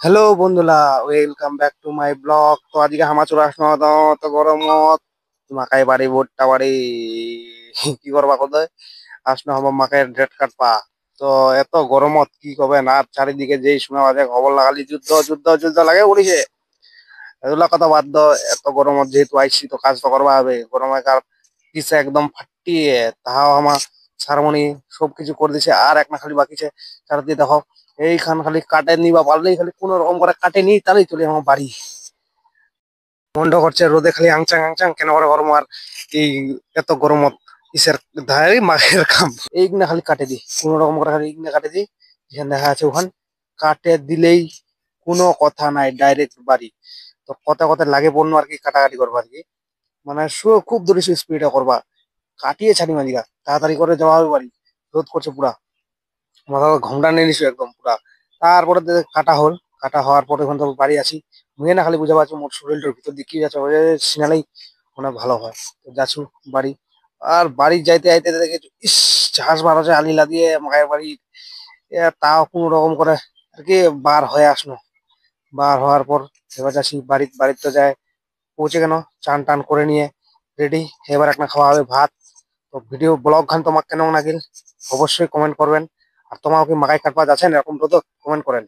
Hello বন্ধুরা, welcome back to my blog. তো আজকে হামা চলে আসলো তো গরমত মাকাই বাড়ি ভোটটা বাড়ি কি করবা কোথায় আসলো আমার মাকে ডেট কাটপা। তো এত গরমত কি করবে না, চারিদিকে যেই শোনা বাজে খবর লাগালি যুদ্ধ যুদ্ধ যুদ্ধ লাগে উড়িছে। এগুলা কথা বাদ দাও, এত গরমত যেহেতু আইসি তো কাজ তো করবা হবে। গরমে কার পিছে একদম ফাটিয়ে তাহাও আমার সারমনি সবকিছু করে দিছে, আর এক না খালি বাকিছে। চারদিকে দেখো এইখান খালি কাটে নিবা পারলেই, খালি কোন রকম করে কাটে নি তাহলেই চলে আমার বাড়ি। মন্ড করছে রোদে খালি আংচাং আংচাং কেন করে গরম আর এই এত গরমত ইসের ধারে মাঘের কাম এইগুলা খালি কাটে দি কোন রকম করে, খালি এইগুলা কাটে দি। যেখানে দেখা আছে ওখান কাটে দিলেই কোনো কথা নাই, ডাইরেক্ট বাড়ি। তো কথা কথা লাগে পড়লো আর কি, কাটাকাটি করবো আর কি। মানে খুব ধরেছি স্পিডে করবা, কাটিয়ে ছাড়ি মাঝিরা তাড়াতাড়ি করে যাওয়া হবে বাড়ি। রোদ করছে পুরা, মাথা ঘোমটা নিয়ে নিছো একদম পুরা। তারপরে কাটা হল, কাটা হওয়ার পরে এখন তো বাড়ি আছি। মুখে না খালি বুঝা পাচ্ছি মোট শরীরটার ভিতর দিয়ে কি যাচ্ছে, সিনালেই মনে হয় ভালো হয়। তো যাচ্ছু বাড়ি। আর বাড়ি যাইতে যাইতে দেখেছি ইস, ঝাঁস বার হচ্ছে আলিলা দিয়ে মায়ের বাড়ি। তাও কোনো রকম করে আর কি বার হয়ে আসলো। বার হওয়ার পর এবার যাচ্ছি বাড়ি। বাড়িতে তো যায় পৌঁছে কেন চান টান করে নিয়ে রেডি। এবার একটা খাওয়া হবে ভাত। তো ভিডিও ব্লগ খান তোমাকে কেন লাগিল অবশ্যই কমেন্ট করবেন। আর তোমাও কি মাকাই কাটপা যাচ্ছেন এরকম তো কমেন্ট করেন।